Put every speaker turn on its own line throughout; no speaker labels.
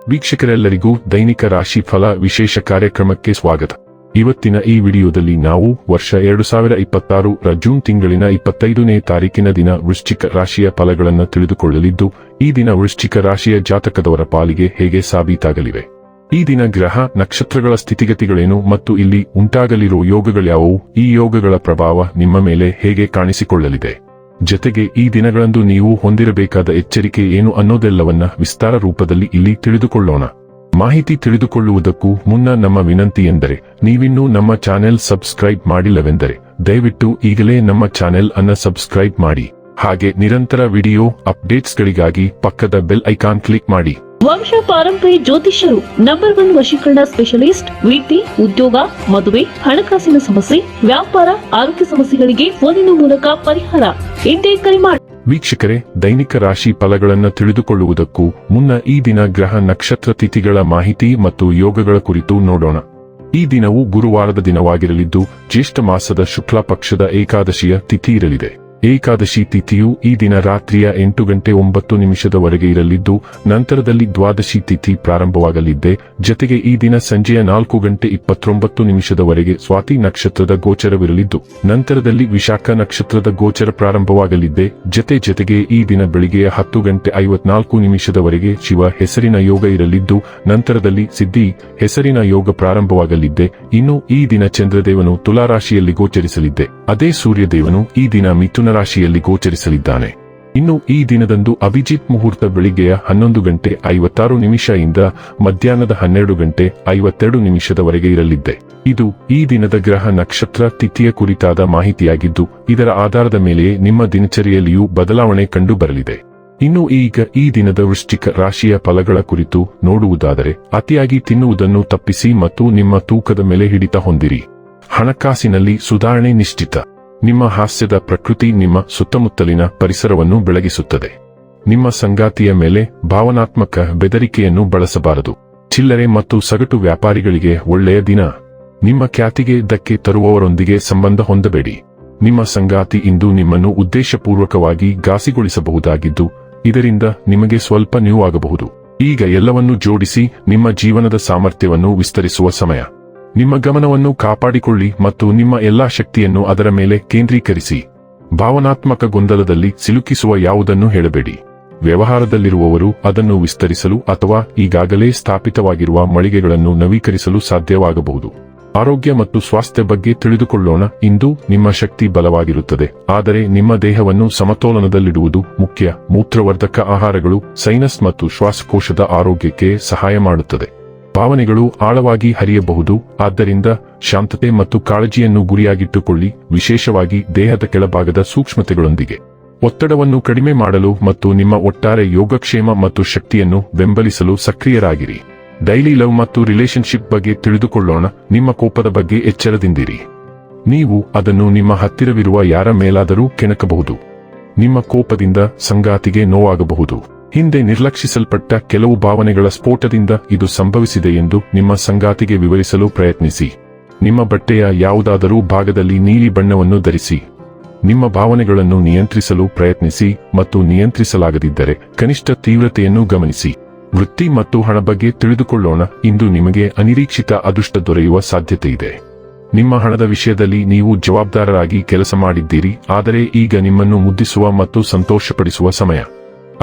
ವೀಕ್ಷಕರೆಲ್ಲರಿಗೂ ದೈನಿಕ ರಾಶಿ ಫಲ ವಿಶೇಷ ಕಾರ್ಯಕ್ರಮಕ್ಕೆ ಸ್ವಾಗತ. ಇವತ್ತಿನ ಈ ವಿಡಿಯೋದಲ್ಲಿ ನಾವು ವರ್ಷ 2026 ರ ಜೂನ್ ತಿಂಗಳಿನ 25ನೇ ತಾರೀಕಿನ ದಿನ ವೃಶ್ಚಿಕ ರಾಶಿಯ ಫಲಗಳನ್ನು ತಿಳಿದುಕೊಳ್ಳಲಿದ್ದು, ಈ ದಿನ ವೃಶ್ಚಿಕ ರಾಶಿಯ ಜಾತಕದವರ ಪಾಲಿಗೆ ಹೇಗೆ ಸಾಬೀತಾಗಲಿವೆ, ಈ ದಿನ ಗ್ರಹ ನಕ್ಷತ್ರಗಳ ಸ್ಥಿತಿಗತಿಗಳೇನು ಮತ್ತು ಇಲ್ಲಿ ಉಂಟಾಗಲಿರುವ ಯೋಗಗಳ್ಯಾವುವು, ಈ ಯೋಗಗಳ ಪ್ರಭಾವ ನಿಮ್ಮ ಮೇಲೆ ಹೇಗೆ ಕಾಣಿಸಿಕೊಳ್ಳಲಿದೆ, ಜತೆಗೆ ಈ ದಿನಗಳಂದು ನೀವು ಹೊಂದಿರಬೇಕಾದ ಎಚ್ಚರಿಕೆ ಏನು ಅನ್ನೋದೆಲ್ಲವನ್ನ ವಿಸ್ತಾರ ರೂಪದಲ್ಲಿ ಇಲ್ಲಿ ತಿಳಿದುಕೊಳ್ಳೋಣ. ಮಾಹಿತಿ ತಿಳಿದುಕೊಳ್ಳುವುದಕ್ಕೂ ಮುನ್ನ ನಮ್ಮ ವಿನಂತಿ ಎಂದರೆ, ನೀವಿನ್ನೂ ನಮ್ಮ ಚಾನೆಲ್ ಸಬ್ಸ್ಕ್ರೈಬ್ ಮಾಡಿಲ್ಲವೆಂದರೆ ದಯವಿಟ್ಟು ಈಗಲೇ ನಮ್ಮ ಚಾನೆಲ್ ಅನ್ನು ಸಬ್ಸ್ಕ್ರೈಬ್ ಮಾಡಿ. ಹಾಗೆ ನಿರಂತರ ವಿಡಿಯೋ ಅಪ್ಡೇಟ್ಸ್ಗಳಿಗಾಗಿ ಪಕ್ಕದ ಬೆಲ್ ಐಕಾನ್ ಕ್ಲಿಕ್ ಮಾಡಿ.
ವಂಶ ಪಾರಂಪರ್ಯ ಜ್ಯೋತಿಷ್ಯರು ನಂಬರ್ 1 ವಶೀಕರಣ ಸ್ಪೆಷಲಿಸ್ಟ್. ವೃತ್ತಿ, ಉದ್ಯೋಗ, ಮದುವೆ, ಹಣಕಾಸಿನ ಸಮಸ್ಯೆ, ವ್ಯಾಪಾರ, ಆರೋಗ್ಯ ಸಮಸ್ಯೆಗಳಿಗೆ ಫೋನಿನ ಮೂಲಕ ಪರಿಹಾರ. ಇಂದೇ ಕರೆ ಮಾಡಿ.
ವೀಕ್ಷಕರೇ, ದೈನಿಕ ರಾಶಿ ಫಲಗಳನ್ನು ತಿಳಿದುಕೊಳ್ಳುವುದಕ್ಕೂ ಮುನ್ನ ಈ ದಿನ ಗ್ರಹ ನಕ್ಷತ್ರ ತಿಥಿಗಳ ಮಾಹಿತಿ ಮತ್ತು ಯೋಗಗಳ ಕುರಿತು ನೋಡೋಣ. ಈ ದಿನವು ಗುರುವಾರದ ದಿನವಾಗಿರಲಿದ್ದು, ಜ್ಯೇಷ್ಠ ಮಾಸದ ಶುಕ್ಲ ಪಕ್ಷದ ಏಕಾದಶಿಯ ತಿಥಿ ಇರಲಿದೆ. ಏಕಾದಶಿ ತಿಥಿಯು ಈ ದಿನ ರಾತ್ರಿಯ 8:09 ಇರಲಿದ್ದು, ನಂತರದಲ್ಲಿ ದ್ವಾದಶಿ ತಿಥಿ ಪ್ರಾರಂಭವಾಗಲಿದ್ದೆ. ಜತೆಗೆ ಈ ದಿನ ಸಂಜೆಯ 4:29 ಸ್ವಾತಿ ನಕ್ಷತ್ರದ ಗೋಚರವಿರಲಿದ್ದು, ನಂತರದಲ್ಲಿ ವಿಶಾಖ ನಕ್ಷತ್ರದ ಗೋಚರ ಪ್ರಾರಂಭವಾಗಲಿದ್ದೆ. ಜತೆಗೆ ಈ ದಿನ ಬೆಳಿಗ್ಗೆಯ 10:54 ಶಿವ ಹೆಸರಿನ ಯೋಗ ಇರಲಿದ್ದು, ನಂತರದಲ್ಲಿ ಸಿದ್ಧಿ ಹೆಸರಿನ ಯೋಗ ಪ್ರಾರಂಭವಾಗಲಿದ್ದೆ. ಇನ್ನು ಈ ದಿನ ಚಂದ್ರದೇವನು ತುಲಾರಾಶಿಯಲ್ಲಿ ಗೋಚರಿಸಲಿದ್ದೆ. ಅದೇ ಸೂರ್ಯದೇವನು ಈ ದಿನ ಮಿಥುನ ರಾಶಿಯಲ್ಲಿ ಗೋಚರಿಸಲಿದ್ದಾನೆ. ಇನ್ನು ಈ ದಿನದಂದು ಅಭಿಜಿತ್ ಮುಹೂರ್ತ ಬೆಳಿಗ್ಗೆಯ 11:56 ಇಂದ ಮಧ್ಯಾಹ್ನದ 12:52 ಇರಲಿದ್ದೆ. ಇದು ಈ ದಿನದ ಗ್ರಹ ನಕ್ಷತ್ರ ತಿಥಿಯ ಕುರಿತಾದ ಮಾಹಿತಿಯಾಗಿದ್ದು, ಇದರ ಆಧಾರದ ಮೇಲೆಯೇ ನಿಮ್ಮ ದಿನಚರಿಯಲ್ಲಿಯೂ ಬದಲಾವಣೆ ಕಂಡು ಬರಲಿದೆ. ಇನ್ನು ಈಗ ಈ ದಿನದ ವೃಶ್ಚಿಕ ರಾಶಿಯ ಫಲಗಳ ಕುರಿತು ನೋಡುವುದಾದರೆ, ಅತಿಯಾಗಿ ತಿನ್ನುವುದನ್ನು ತಪ್ಪಿಸಿ ಮತ್ತು ನಿಮ್ಮ ತೂಕದ ಮೇಲೆ ಹಿಡಿತ ಹೊಂದಿರಿ. ಹಣಕಾಸಿನಲ್ಲಿ ಸುಧಾರಣೆ ನಿಶ್ಚಿತ. ನಿಮ್ಮ ಹಾಸ್ಯದ ಪ್ರಕೃತಿ ನಿಮ್ಮ ಸುತ್ತಮುತ್ತಲಿನ ಪರಿಸರವನ್ನು ಬೆಳಗಿಸುತ್ತದೆ. ನಿಮ್ಮ ಸಂಗಾತಿಯ ಮೇಲೆ ಭಾವನಾತ್ಮಕ ಬೆದರಿಕೆಯನ್ನು ಬಳಸಬಾರದು. ಚಿಲ್ಲರೆ ಮತ್ತು ಸಗಟು ವ್ಯಾಪಾರಿಗಳಿಗೆ ಒಳ್ಳೆಯ ದಿನ. ನಿಮ್ಮ ಖ್ಯಾತಿಗೆ ಧಕ್ಕೆ ತರುವವರೊಂದಿಗೆ ಸಂಬಂಧ ಹೊಂದಬೇಡಿ. ನಿಮ್ಮ ಸಂಗಾತಿ ಇಂದು ನಿಮ್ಮನ್ನು ಉದ್ದೇಶಪೂರ್ವಕವಾಗಿ ಘಾಸಿಗೊಳಿಸಬಹುದಾಗಿದ್ದು, ಇದರಿಂದ ನಿಮಗೆ ಸ್ವಲ್ಪ ನೋವಾಗಬಹುದು. ಈಗ ಎಲ್ಲವನ್ನೂ ಜೋಡಿಸಿ ನಿಮ್ಮ ಜೀವನದ ಸಾಮರ್ಥ್ಯವನ್ನು ವಿಸ್ತರಿಸುವ ಸಮಯ. ನಿಮ್ಮ ಗಮನವನ್ನು ಕಾಪಾಡಿಕೊಳ್ಳಿ ಮತ್ತು ನಿಮ್ಮ ಎಲ್ಲಾ ಶಕ್ತಿಯನ್ನು ಅದರ ಮೇಲೆ ಕೇಂದ್ರೀಕರಿಸಿ. ಭಾವನಾತ್ಮಕ ಗೊಂದಲದಲ್ಲಿ ಸಿಲುಕಿಸುವ ಯಾವುದನ್ನು ಹೇಳಬೇಡಿ. ವ್ಯವಹಾರದಲ್ಲಿರುವವರು ಅದನ್ನು ವಿಸ್ತರಿಸಲು ಅಥವಾ ಈಗಾಗಲೇ ಸ್ಥಾಪಿತವಾಗಿರುವ ಮಳಿಗೆಗಳನ್ನು ನವೀಕರಿಸಲು ಸಾಧ್ಯವಾಗಬಹುದು. ಆರೋಗ್ಯ ಮತ್ತು ಸ್ವಾಸ್ಥ್ಯ ಬಗ್ಗೆ ತಿಳಿದುಕೊಳ್ಳೋಣ. ಇಂದು ನಿಮ್ಮ ಶಕ್ತಿ ಬಲವಾಗಿರುತ್ತದೆ, ಆದರೆ ನಿಮ್ಮ ದೇಹವನ್ನು ಸಮತೋಲನದಲ್ಲಿಡುವುದು ಮುಖ್ಯ. ಮೂತ್ರವರ್ಧಕ ಆಹಾರಗಳು ಸೈನಸ್ ಮತ್ತು ಶ್ವಾಸಕೋಶದ ಆರೋಗ್ಯಕ್ಕೆ ಸಹಾಯ ಮಾಡುತ್ತದೆ. ಭಾವನೆಗಳು ಆಳವಾಗಿ ಹರಿಯಬಹುದು, ಆದ್ದರಿಂದ ಶಾಂತತೆ ಮತ್ತು ಕಾಳಜಿಯನ್ನು ಗುರಿಯಾಗಿಟ್ಟುಕೊಳ್ಳಿ, ವಿಶೇಷವಾಗಿ ದೇಹದ ಕೆಳಭಾಗದ ಸೂಕ್ಷ್ಮತೆಗಳೊಂದಿಗೆ. ಒತ್ತಡವನ್ನು ಕಡಿಮೆ ಮಾಡಲು ಮತ್ತು ನಿಮ್ಮ ಒಟ್ಟಾರೆ ಯೋಗಕ್ಷೇಮ ಮತ್ತು ಶಕ್ತಿಯನ್ನು ಬೆಂಬಲಿಸಲು ಸಕ್ರಿಯರಾಗಿರಿ. ಡೈಲಿ ಲವ್ ಮತ್ತು ರಿಲೇಶನ್ಶಿಪ್ ಬಗ್ಗೆ ತಿಳಿದುಕೊಳ್ಳೋಣ. ನಿಮ್ಮ ಕೋಪದ ಬಗ್ಗೆ ಎಚ್ಚರದಿಂದಿರಿ. ನೀವು ಅದನ್ನು ನಿಮ್ಮ ಹತ್ತಿರವಿರುವ ಯಾರ ಮೇಲಾದರೂ ಕೆಣಕಬಹುದು. ನಿಮ್ಮ ಕೋಪದಿಂದ ಸಂಗಾತಿಗೆ ನೋವಾಗಬಹುದು. ಹಿಂದೆ ನಿರ್ಲಕ್ಷಿಸಲ್ಪಟ್ಟ ಕೆಲವು ಭಾವನೆಗಳ ಸ್ಫೋಟದಿಂದ ಇದು ಸಂಭವಿಸಿದೆ ಎಂದು ನಿಮ್ಮ ಸಂಗಾತಿಗೆ ವಿವರಿಸಲು ಪ್ರಯತ್ನಿಸಿ. ನಿಮ್ಮ ಬಟ್ಟೆಯ ಯಾವುದಾದರೂ ಭಾಗದಲ್ಲಿ ನೀಲಿ ಬಣ್ಣವನ್ನು ಧರಿಸಿ. ನಿಮ್ಮ ಭಾವನೆಗಳನ್ನು ನಿಯಂತ್ರಿಸಲು ಪ್ರಯತ್ನಿಸಿ ಮತ್ತು ನಿಯಂತ್ರಿಸಲಾಗದಿದ್ದರೆ ಕನಿಷ್ಠ ತೀವ್ರತೆಯನ್ನು ಗಮನಿಸಿ. ವೃತ್ತಿ ಮತ್ತು ಹಣ ಬಗ್ಗೆ ತಿಳಿದುಕೊಳ್ಳೋಣ. ಇಂದು ನಿಮಗೆ ಅನಿರೀಕ್ಷಿತ ಅದೃಷ್ಟ ದೊರೆಯುವ ಸಾಧ್ಯತೆಯಿದೆ. ನಿಮ್ಮ ಹಣದ ವಿಷಯದಲ್ಲಿ ನೀವು ಜವಾಬ್ದಾರರಾಗಿ ಕೆಲಸ ಮಾಡಿದ್ದೀರಿ, ಆದರೆ ಈಗ ನಿಮ್ಮನ್ನು ಮುದ್ದಿಸುವ ಮತ್ತು ಸಂತೋಷಪಡಿಸುವ ಸಮಯ.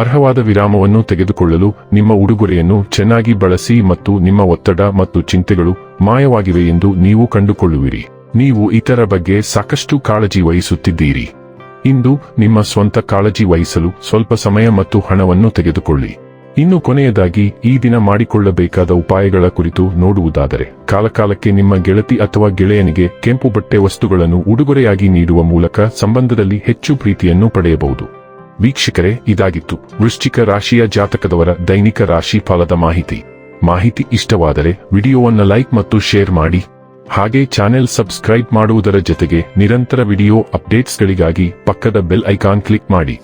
ಅರ್ಹವಾದ ವಿರಾಮವನ್ನು ತೆಗೆದುಕೊಳ್ಳಲು ನಿಮ್ಮ ಉಡುಗೊರೆಯನ್ನು ಚೆನ್ನಾಗಿ ಬಳಸಿ ಮತ್ತು ನಿಮ್ಮ ಒತ್ತಡ ಮತ್ತು ಚಿಂತೆಗಳು ಮಾಯವಾಗಿವೆ ಎಂದು ನೀವು ಕಂಡುಕೊಳ್ಳುವಿರಿ. ನೀವು ಇತರ ಬಗ್ಗೆ ಸಾಕಷ್ಟು ಕಾಳಜಿ ವಹಿಸುತ್ತಿದ್ದೀರಿ. ಇಂದು ನಿಮ್ಮ ಸ್ವಂತ ಕಾಳಜಿ ವಹಿಸಲು ಸ್ವಲ್ಪ ಸಮಯ ಮತ್ತು ಹಣವನ್ನು ತೆಗೆದುಕೊಳ್ಳಿ. ಇನ್ನು ಕೊನೆಯದಾಗಿ ಈ ದಿನ ಮಾಡಿಕೊಳ್ಳಬೇಕಾದ ಉಪಾಯಗಳ ಕುರಿತು ನೋಡುವುದಾದರೆ, ಕಾಲಕಾಲಕ್ಕೆ ನಿಮ್ಮ ಗೆಳತಿ ಅಥವಾ ಗೆಳೆಯನಿಗೆ ಕೆಂಪು ಬಟ್ಟೆ ವಸ್ತುಗಳನ್ನು ಉಡುಗೊರೆಯಾಗಿ ನೀಡುವ ಮೂಲಕ ಸಂಬಂಧದಲ್ಲಿ ಹೆಚ್ಚು ಪ್ರೀತಿಯನ್ನು ಪಡೆಯಬಹುದು. ವೀಕ್ಷಕರೇ, ಇದಾಗಿತ್ತು ವೃಶ್ಚಿಕ ರಾಶಿಯ ಜಾತಕದವರ ದೈನಿಕ ರಾಶಿ ಫಲದ ಮಾಹಿತಿ ಇಷ್ಟವಾದರೆ ವಿಡಿಯೋವನ್ನು ಲೈಕ್ ಮತ್ತು ಶೇರ್ ಮಾಡಿ. ಹಾಗೆ ಚಾನೆಲ್ ಸಬ್ಸ್ಕ್ರೈಬ್ ಮಾಡುವುದರ ಜೊತೆಗೆ ನಿರಂತರ ವಿಡಿಯೋ ಅಪ್ಡೇಟ್ಸ್ಗಳಿಗಾಗಿ ಪಕ್ಕದ ಬೆಲ್ ಐಕಾನ್ ಕ್ಲಿಕ್ ಮಾಡಿ.